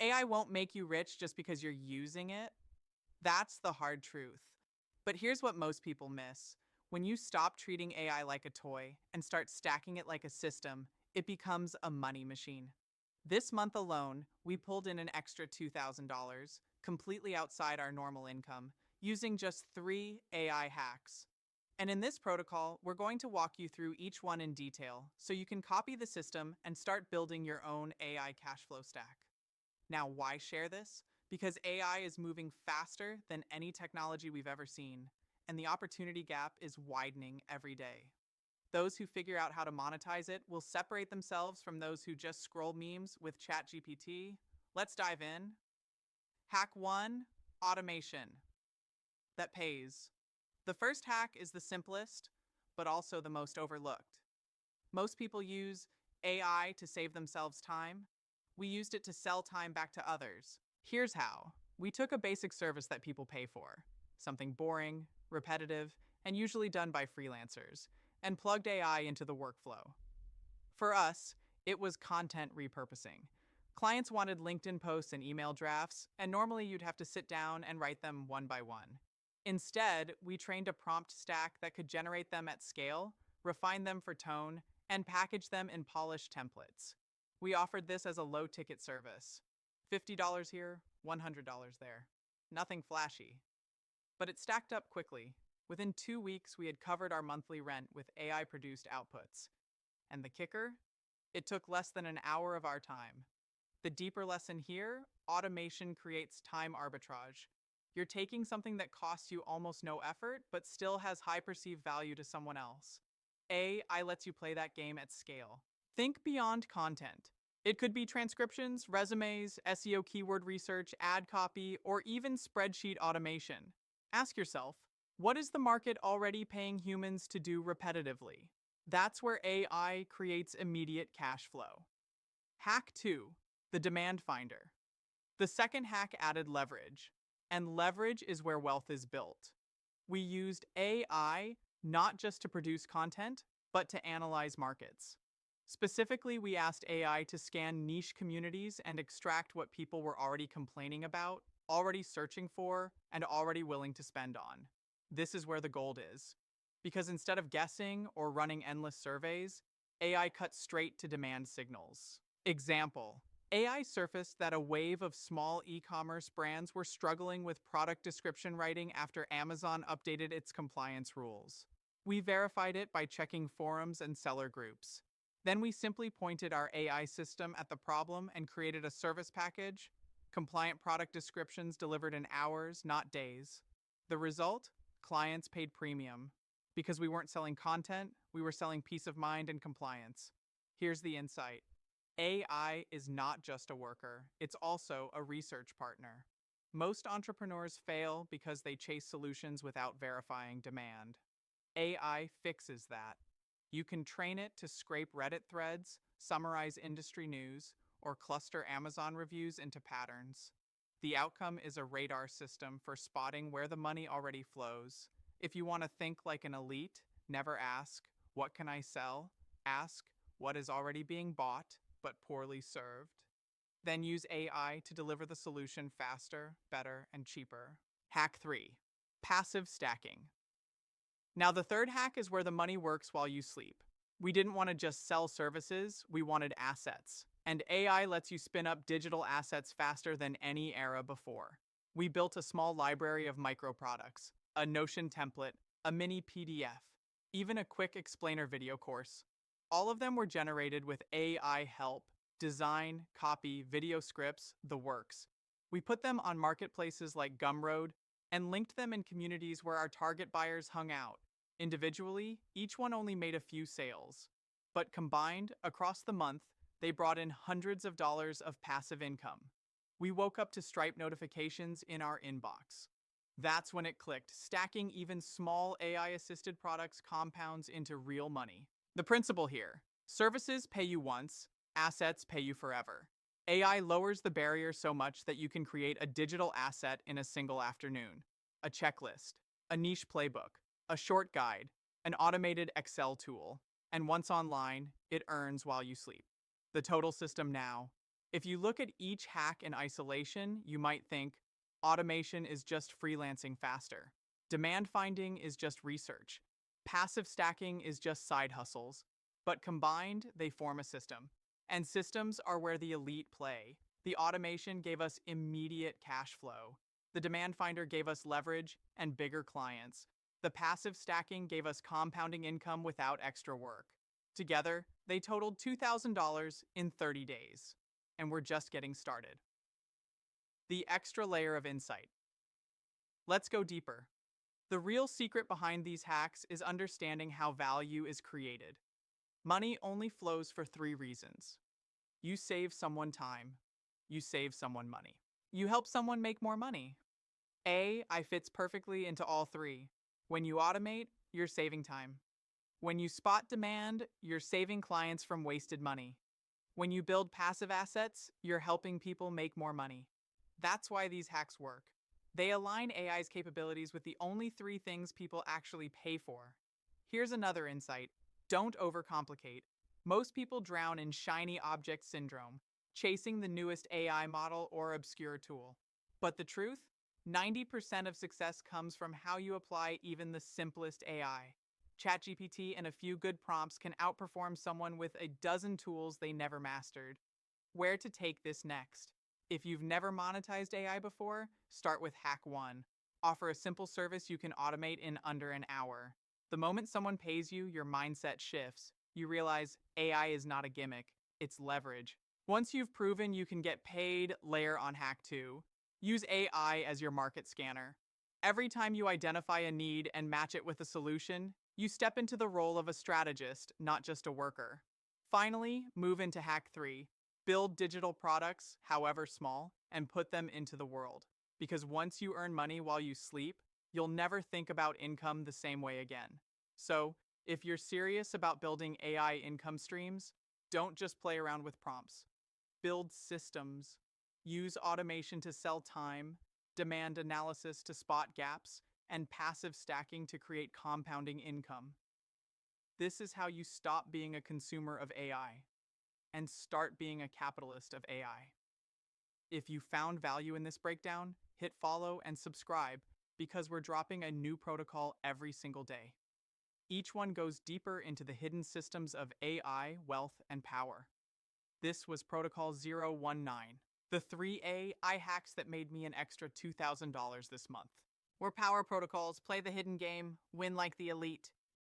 AI won't make you rich just because you're using it. That's the hard truth. But here's what most people miss. When you stop treating AI like a toy and start stacking it like a system, it becomes a money machine. This month alone, we pulled in an extra $2,000, completely outside our normal income, using just 3 AI hacks. And in this protocol, we're going to walk you through each one in detail so you can copy the system and start building your own AI cash flow stack. Now, why share this? Because AI is moving faster than any technology we've ever seen, and the opportunity gap is widening every day. Those who figure out how to monetize it will separate themselves from those who just scroll memes with ChatGPT. Let's dive in. Hack 1: Automation that pays. The first hack is the simplest, but also the most overlooked. Most people use AI to save themselves time. We used it to sell time back to others. Here's how. We took a basic service that people pay for, something boring, repetitive, and usually done by freelancers, and plugged AI into the workflow. For us, it was content repurposing. Clients wanted LinkedIn posts and email drafts, and normally you'd have to sit down and write them one by one. Instead, we trained a prompt stack that could generate them at scale, refine them for tone, and package them in polished templates. We offered this as a low ticket service. $50 here, $100 there. Nothing flashy. But it stacked up quickly. Within 2 weeks, we had covered our monthly rent with AI produced outputs. And the kicker? It took less than an hour of our time. The deeper lesson here: automation creates time arbitrage. You're taking something that costs you almost no effort, but still has high perceived value to someone else. AI lets you play that game at scale. Think beyond content. It could be transcriptions, resumes, SEO keyword research, ad copy, or even spreadsheet automation. Ask yourself, what is the market already paying humans to do repetitively? That's where AI creates immediate cash flow. Hack 2: the demand finder. The second hack added leverage, and leverage is where wealth is built. We used AI not just to produce content, but to analyze markets. Specifically, we asked AI to scan niche communities and extract what people were already complaining about, already searching for, and already willing to spend on. This is where the gold is. Because instead of guessing or running endless surveys, AI cut straight to demand signals. Example: AI surfaced that a wave of small e-commerce brands were struggling with product description writing after Amazon updated its compliance rules. We verified it by checking forums and seller groups. Then we simply pointed our AI system at the problem and created a service package: compliant product descriptions delivered in hours, not days. The result? Clients paid premium. Because we weren't selling content, we were selling peace of mind and compliance. Here's the insight. AI is not just a worker, it's also a research partner. Most entrepreneurs fail because they chase solutions without verifying demand. AI fixes that. You can train it to scrape Reddit threads, summarize industry news, or cluster Amazon reviews into patterns. The outcome is a radar system for spotting where the money already flows. If you want to think like an elite, never ask, "What can I sell?" Ask, "What is already being bought, but poorly served?" Then use AI to deliver the solution faster, better, and cheaper. Hack 3: passive stacking. Now, the third hack is where the money works while you sleep. We didn't want to just sell services, we wanted assets. And AI lets you spin up digital assets faster than any era before. We built a small library of micro products, a Notion template, a mini PDF, even a quick explainer video course. All of them were generated with AI help: design, copy, video scripts, the works. We put them on marketplaces like Gumroad and linked them in communities where our target buyers hung out. Individually, each one only made a few sales. But combined, across the month, they brought in hundreds of dollars of passive income. We woke up to Stripe notifications in our inbox. That's when it clicked. Stacking even small AI-assisted products compounds into real money. The principle here: services pay you once, assets pay you forever. AI lowers the barrier so much that you can create a digital asset in a single afternoon. A checklist, a niche playbook, a short guide, an automated Excel tool. And once online, it earns while you sleep. The total system now: If you look at each hack in isolation, you might think automation is just freelancing faster. Demand finding is just research. Passive stacking is just side hustles. But combined, they form a system. And systems are where the elite play. The automation gave us immediate cash flow. The demand finder gave us leverage and bigger clients. The passive stacking gave us compounding income without extra work. Together, they totaled $2,000 in 30 days. And we're just getting started. The extra layer of insight. Let's go deeper. The real secret behind these hacks is understanding how value is created. Money only flows for three reasons. You save someone time. You save someone money. You help someone make more money. AI fits perfectly into all three. When you automate, you're saving time. When you spot demand, you're saving clients from wasted money. When you build passive assets, you're helping people make more money. That's why these hacks work. They align AI's capabilities with the only three things people actually pay for. Here's another insight. Don't overcomplicate. Most people drown in shiny object syndrome, chasing the newest AI model or obscure tool. But the truth? 90% of success comes from how you apply even the simplest AI. ChatGPT and a few good prompts can outperform someone with a dozen tools they never mastered. Where to take this next? If you've never monetized AI before, start with Hack 1. Offer a simple service you can automate in under an hour. The moment someone pays you, your mindset shifts. You realize AI is not a gimmick, it's leverage. Once you've proven you can get paid, layer on Hack 2. Use AI as your market scanner. Every time you identify a need and match it with a solution, you step into the role of a strategist, not just a worker. Finally, move into Hack 3. Build digital products, however small, and put them into the world. Because once you earn money while you sleep, you'll never think about income the same way again. So, if you're serious about building AI income streams, don't just play around with prompts. Build systems. Use automation to sell time, demand analysis to spot gaps, and passive stacking to create compounding income. This is how you stop being a consumer of AI and start being a capitalist of AI. If you found value in this breakdown, hit follow and subscribe because we're dropping a new protocol every single day. Each one goes deeper into the hidden systems of AI, wealth, and power. This was Protocol 019, the 3 AI hacks that made me an extra $2,000 this month. We're power protocols, play the hidden game, win like the elite.